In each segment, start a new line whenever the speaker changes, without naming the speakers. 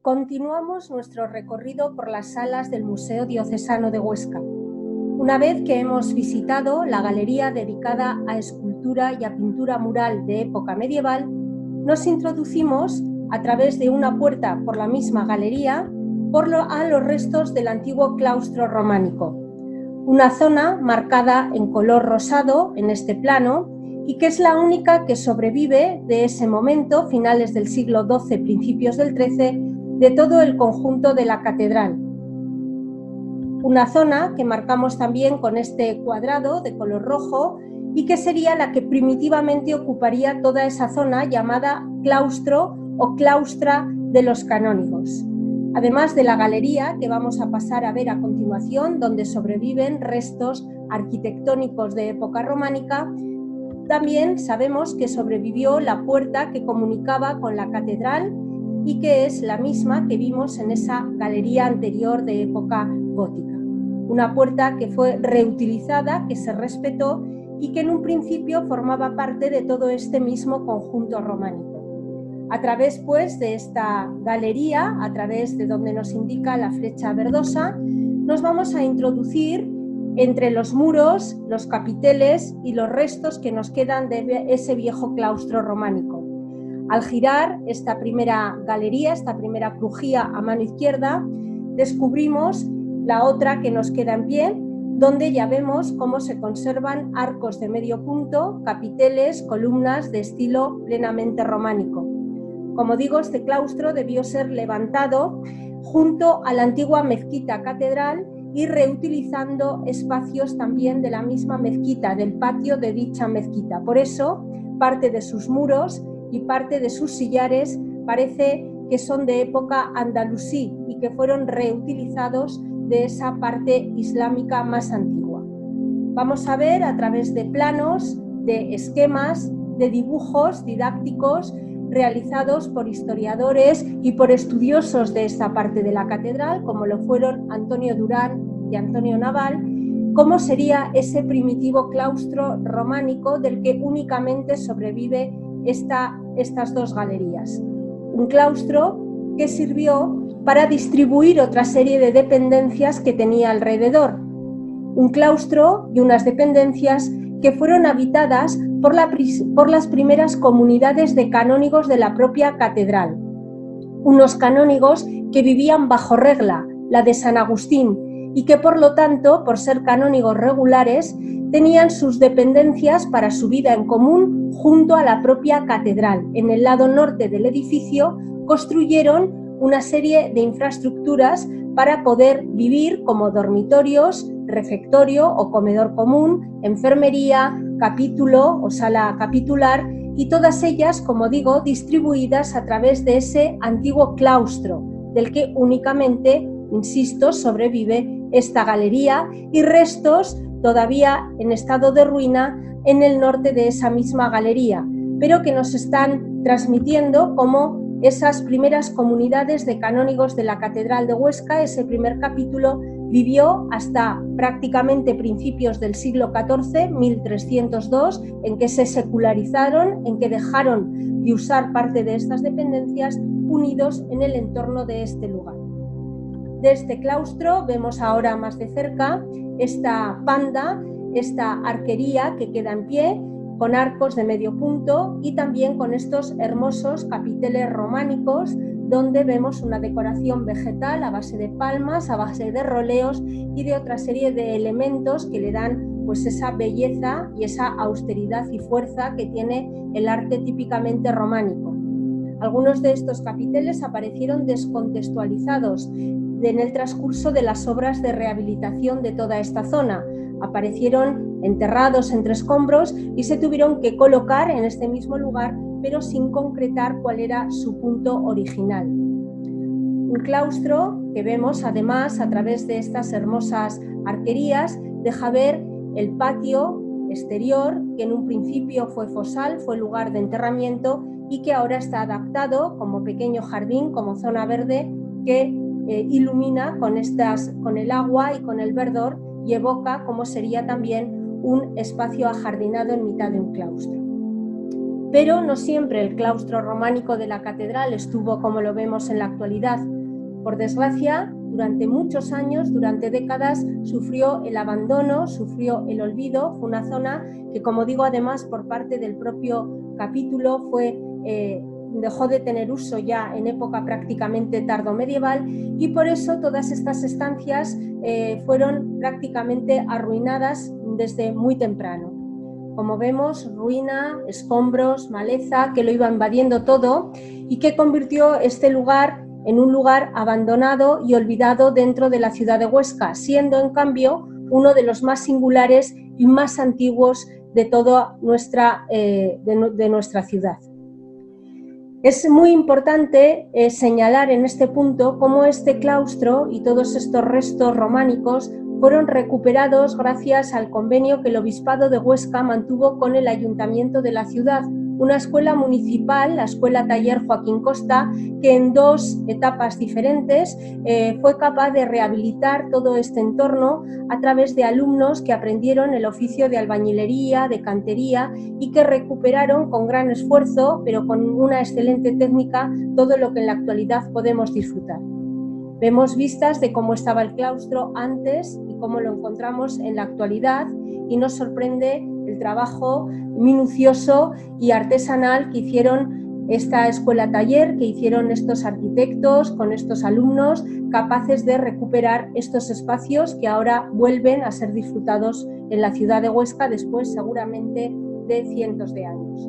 Continuamos nuestro recorrido por las salas del Museo Diocesano de Huesca. Una vez que hemos visitado la galería dedicada a escultura y a pintura mural de época medieval, nos introducimos a través de una puerta por la misma galería a los restos del antiguo claustro románico, una zona marcada en color rosado en este plano y que es la única que sobrevive de ese momento, finales del siglo XII, principios del XIII, de todo el conjunto de la catedral. Una zona que marcamos también con este cuadrado de color rojo y que sería la que primitivamente ocuparía toda esa zona llamada claustro o claustra de los canónigos. Además de la galería que vamos a pasar a ver a continuación, donde sobreviven restos arquitectónicos de época románica, también sabemos que sobrevivió la puerta que comunicaba con la catedral y que es la misma que vimos en esa galería anterior de época gótica. Una puerta que fue reutilizada, que se respetó y que en un principio formaba parte de todo este mismo conjunto románico. A través pues de esta galería, a través de donde nos indica la flecha verdosa, nos vamos a introducir entre los muros, los capiteles y los restos que nos quedan de ese viejo claustro románico. Al girar esta primera galería, esta primera crujía a mano izquierda, descubrimos la otra que nos queda en pie, donde ya vemos cómo se conservan arcos de medio punto, capiteles, columnas de estilo plenamente románico. Como digo, este claustro debió ser levantado junto a la antigua mezquita catedral y reutilizando espacios también de la misma mezquita, del patio de dicha mezquita. Por eso, parte de sus muros y parte de sus sillares parece que son de época andalusí y que fueron reutilizados de esa parte islámica más antigua. Vamos a ver a través de planos, de esquemas, de dibujos didácticos realizados por historiadores y por estudiosos de esta parte de la catedral, como lo fueron Antonio Durán y Antonio Naval, cómo sería ese primitivo claustro románico del que únicamente sobrevive estas dos galerías. Un claustro que sirvió para distribuir otra serie de dependencias que tenía alrededor. Un claustro y unas dependencias que fueron habitadas por las primeras comunidades de canónigos de la propia catedral. Unos canónigos que vivían bajo regla, la de San Agustín, y que por lo tanto, por ser canónigos regulares, tenían sus dependencias para su vida en común junto a la propia catedral. En el lado norte del edificio construyeron una serie de infraestructuras para poder vivir como dormitorios, refectorio o comedor común, enfermería, capítulo o sala capitular y todas ellas, como digo, distribuidas a través de ese antiguo claustro, del que únicamente, insisto, sobrevive esta galería y restos todavía en estado de ruina en el norte de esa misma galería, pero que nos están transmitiendo cómo esas primeras comunidades de canónigos de la Catedral de Huesca, ese primer capítulo, vivió hasta prácticamente principios del siglo XIV, 1302, en que se secularizaron, en que dejaron de usar parte de estas dependencias, unidos en el entorno de este lugar. De este claustro vemos ahora más de cerca esta panda, esta arquería que queda en pie, con arcos de medio punto y también con estos hermosos capiteles románicos donde vemos una decoración vegetal a base de palmas, a base de roleos y de otra serie de elementos que le dan pues esa belleza y esa austeridad y fuerza que tiene el arte típicamente románico. Algunos de estos capiteles aparecieron descontextualizados en el transcurso de las obras de rehabilitación de toda esta zona. Aparecieron enterrados entre escombros y se tuvieron que colocar en este mismo lugar, pero sin concretar cuál era su punto original. Un claustro que vemos además a través de estas hermosas arquerías deja ver el patio exterior, que en un principio fue fosal, fue lugar de enterramiento y que ahora está adaptado como pequeño jardín, como zona verde que ilumina con el agua y con el verdor y evoca como sería también un espacio ajardinado en mitad de un claustro. Pero no siempre el claustro románico de la catedral estuvo como lo vemos en la actualidad. Por desgracia, durante muchos años, durante décadas, sufrió el abandono, sufrió el olvido. Fue una zona que, como digo, además por parte del propio capítulo dejó de tener uso ya en época prácticamente tardomedieval, y por eso todas estas estancias fueron prácticamente arruinadas desde muy temprano. Como vemos, ruina, escombros, maleza, que lo iba invadiendo todo y que convirtió este lugar en un lugar abandonado y olvidado dentro de la ciudad de Huesca, siendo en cambio uno de los más singulares y más antiguos de toda nuestra ciudad. Es muy importante señalar en este punto cómo este claustro y todos estos restos románicos fueron recuperados gracias al convenio que el Obispado de Huesca mantuvo con el Ayuntamiento de la ciudad, una escuela municipal, la Escuela Taller Joaquín Costa, que en 2 etapas diferentes fue capaz de rehabilitar todo este entorno a través de alumnos que aprendieron el oficio de albañilería, de cantería, y que recuperaron con gran esfuerzo, pero con una excelente técnica, todo lo que en la actualidad podemos disfrutar. Vemos vistas de cómo estaba el claustro antes y cómo lo encontramos en la actualidad, y nos sorprende el trabajo minucioso y artesanal que hicieron esta escuela taller, que hicieron estos arquitectos con estos alumnos, capaces de recuperar estos espacios que ahora vuelven a ser disfrutados en la ciudad de Huesca después seguramente de cientos de años.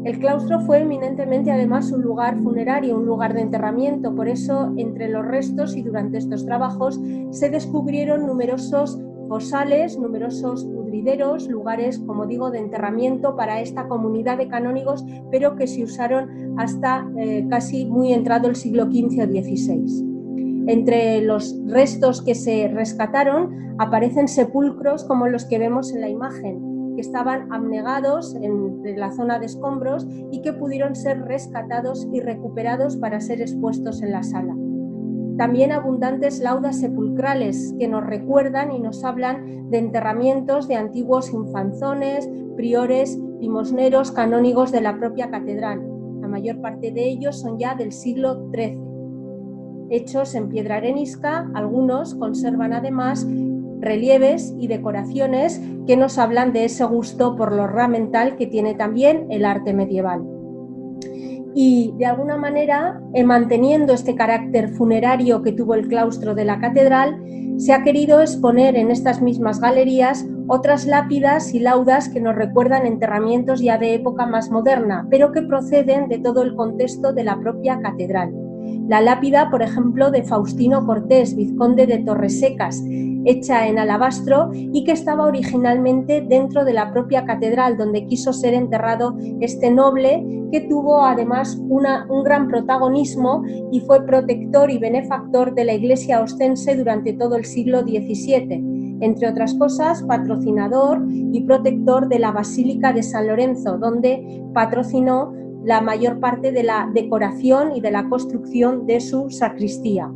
El claustro fue eminentemente además un lugar funerario, un lugar de enterramiento. Por eso, entre los restos y durante estos trabajos se descubrieron numerosos fosales, numerosos pudrideros, lugares, como digo, de enterramiento para esta comunidad de canónigos, pero que se usaron hasta casi muy entrado el siglo XV o XVI. Entre los restos que se rescataron aparecen sepulcros como los que vemos en la imagen, que estaban abnegados en la zona de escombros y que pudieron ser rescatados y recuperados para ser expuestos en la sala. También abundantes laudas sepulcrales que nos recuerdan y nos hablan de enterramientos de antiguos infanzones, priores, limosneros, canónigos de la propia catedral. La mayor parte de ellos son ya del siglo XIII. Hechos en piedra arenisca, algunos conservan además relieves y decoraciones que nos hablan de ese gusto por lo ornamental que tiene también el arte medieval. Y de alguna manera, manteniendo este carácter funerario que tuvo el claustro de la catedral, se ha querido exponer en estas mismas galerías otras lápidas y laudas que nos recuerdan enterramientos ya de época más moderna, pero que proceden de todo el contexto de la propia catedral. La lápida, por ejemplo, de Faustino Cortés, vizconde de Torresecas, hecha en alabastro y que estaba originalmente dentro de la propia catedral, donde quiso ser enterrado este noble, que tuvo además un gran protagonismo y fue protector y benefactor de la Iglesia ostense durante todo el siglo XVII. Entre otras cosas, patrocinador y protector de la Basílica de San Lorenzo, donde patrocinó la mayor parte de la decoración y de la construcción de su sacristía.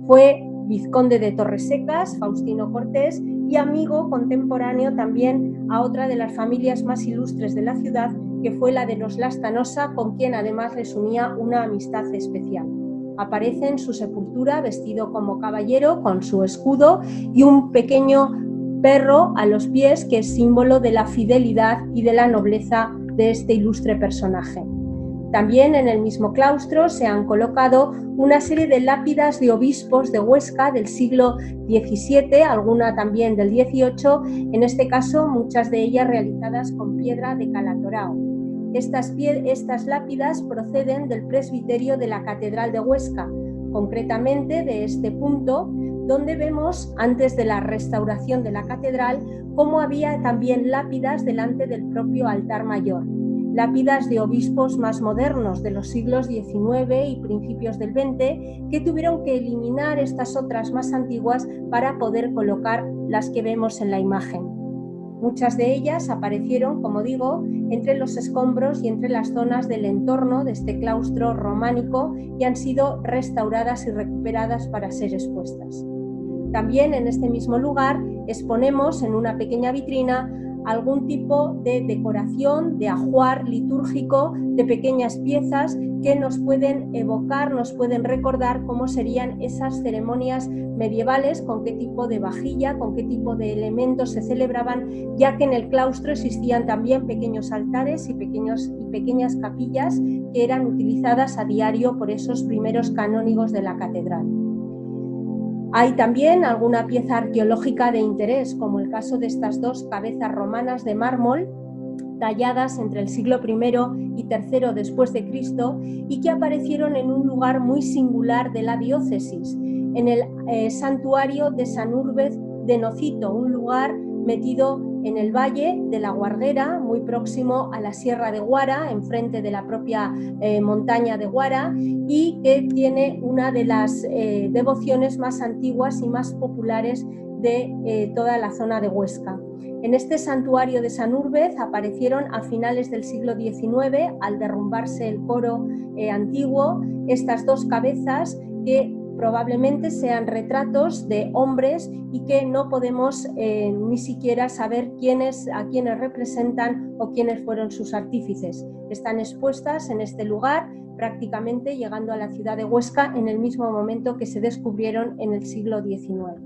Fue vizconde de Torresecas, Faustino Cortés, y amigo contemporáneo también a otra de las familias más ilustres de la ciudad, que fue la de los Lastanosa, con quien además les unía una amistad especial. Aparece en su sepultura vestido como caballero, con su escudo y un pequeño perro a los pies, que es símbolo de la fidelidad y de la nobleza de este ilustre personaje. También en el mismo claustro se han colocado una serie de lápidas de obispos de Huesca del siglo XVII, alguna también del XVIII, en este caso muchas de ellas realizadas con piedra de Calatorao. Estas lápidas proceden del presbiterio de la Catedral de Huesca, concretamente de este punto, donde vemos, antes de la restauración de la catedral, cómo había también lápidas delante del propio altar mayor. Lápidas de obispos más modernos de los siglos XIX y principios del XX, que tuvieron que eliminar estas otras más antiguas para poder colocar las que vemos en la imagen. Muchas de ellas aparecieron, como digo, entre los escombros y entre las zonas del entorno de este claustro románico y han sido restauradas y recuperadas para ser expuestas. También en este mismo lugar exponemos en una pequeña vitrina algún tipo de decoración, de ajuar litúrgico, de pequeñas piezas que nos pueden evocar, nos pueden recordar cómo serían esas ceremonias medievales, con qué tipo de vajilla, con qué tipo de elementos se celebraban, ya que en el claustro existían también pequeños altares y pequeñas capillas que eran utilizadas a diario por esos primeros canónigos de la catedral. Hay también alguna pieza arqueológica de interés, como el caso de estas dos cabezas romanas de mármol, talladas entre el siglo I y III después de Cristo, y que aparecieron en un lugar muy singular de la diócesis, en el santuario de San Úrbez de Nocito, un lugar metido en el valle de la Guarguera, muy próximo a la Sierra de Guara, enfrente de la propia montaña de Guara, y que tiene una de las devociones más antiguas y más populares de toda la zona de Huesca. En este santuario de San Úrbez aparecieron a finales del siglo XIX, al derrumbarse el coro antiguo, estas dos cabezas que probablemente sean retratos de hombres y que no podemos ni siquiera saber a quiénes representan o quiénes fueron sus artífices. Están expuestas en este lugar, prácticamente llegando a la ciudad de Huesca en el mismo momento que se descubrieron en el siglo XIX.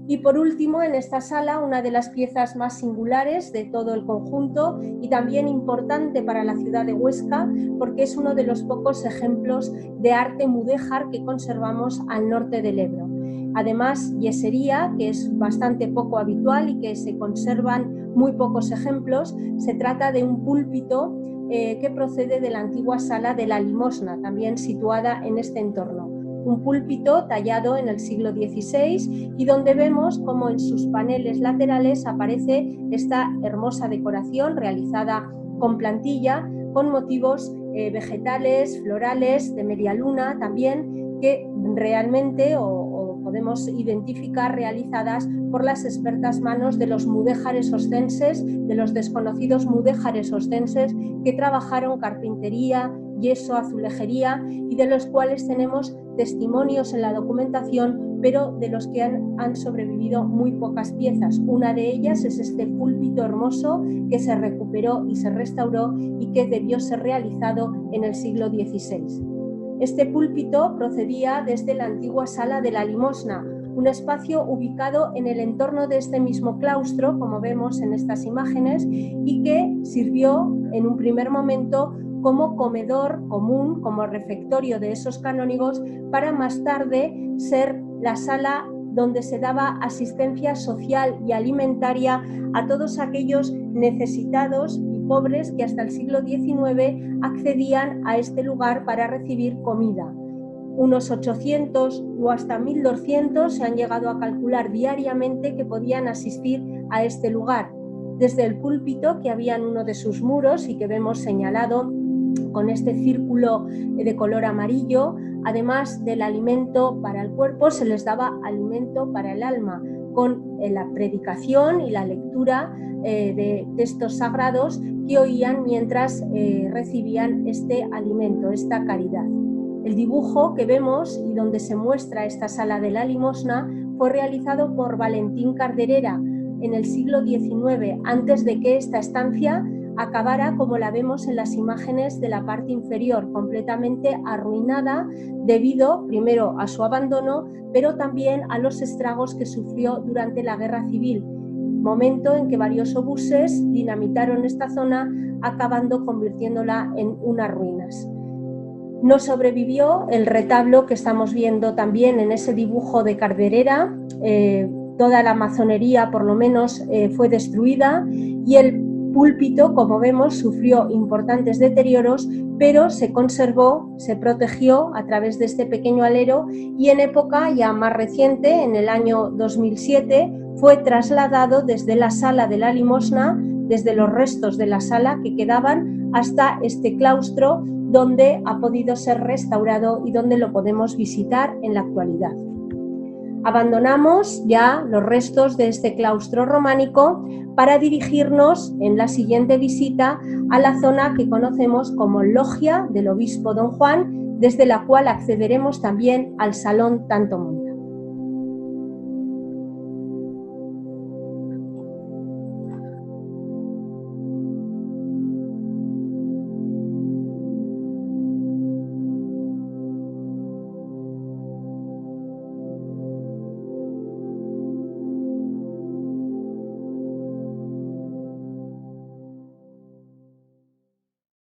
Y por último, en esta sala, una de las piezas más singulares de todo el conjunto y también importante para la ciudad de Huesca, porque es uno de los pocos ejemplos de arte mudéjar que conservamos al norte del Ebro. Además, yesería, que es bastante poco habitual y que se conservan muy pocos ejemplos. Se trata de un púlpito que procede de la antigua sala de la Limosna, también situada en este entorno. Un púlpito tallado en el siglo XVI y donde vemos cómo en sus paneles laterales aparece esta hermosa decoración realizada con plantilla, con motivos vegetales, florales, de media luna también, que realmente podemos identificar realizadas por las expertas manos de los mudéjares oscenses, de los desconocidos mudéjares oscenses que trabajaron carpintería, yeso, azulejería y de los cuales tenemos testimonios en la documentación, pero de los que han sobrevivido muy pocas piezas. Una de ellas es este púlpito hermoso que se recuperó y se restauró y que debió ser realizado en el siglo XVI. Este púlpito procedía desde la antigua sala de la Limosna, un espacio ubicado en el entorno de este mismo claustro, como vemos en estas imágenes, y que sirvió en un primer momento como comedor común, como refectorio de esos canónigos, para más tarde ser la sala donde se daba asistencia social y alimentaria a todos aquellos necesitados y pobres que hasta el siglo XIX accedían a este lugar para recibir comida. Unos 800 o hasta 1200 se han llegado a calcular diariamente que podían asistir a este lugar. Desde el púlpito, que había en uno de sus muros y que vemos señalado con este círculo de color amarillo, además del alimento para el cuerpo, se les daba alimento para el alma, con la predicación y la lectura de textos sagrados que oían mientras recibían este alimento, esta caridad. El dibujo que vemos y donde se muestra esta sala de la Limosna fue realizado por Valentín Carderera en el siglo XIX, antes de que esta estancia acabara como la vemos en las imágenes de la parte inferior, completamente arruinada debido primero a su abandono, pero también a los estragos que sufrió durante la Guerra Civil, momento en que varios obuses dinamitaron esta zona, acabando convirtiéndola en unas ruinas. No sobrevivió el retablo que estamos viendo también en ese dibujo de Carderera, toda la masonería por lo menos fue destruida y el púlpito, como vemos, sufrió importantes deterioros, pero se conservó, se protegió a través de este pequeño alero y en época ya más reciente, en el año 2007, fue trasladado desde la sala de la Limosna, desde los restos de la sala que quedaban hasta este claustro donde ha podido ser restaurado y donde lo podemos visitar en la actualidad. Abandonamos ya los restos de este claustro románico para dirigirnos en la siguiente visita a la zona que conocemos como Logia del Obispo Don Juan, desde la cual accederemos también al Salón Tanto Monte.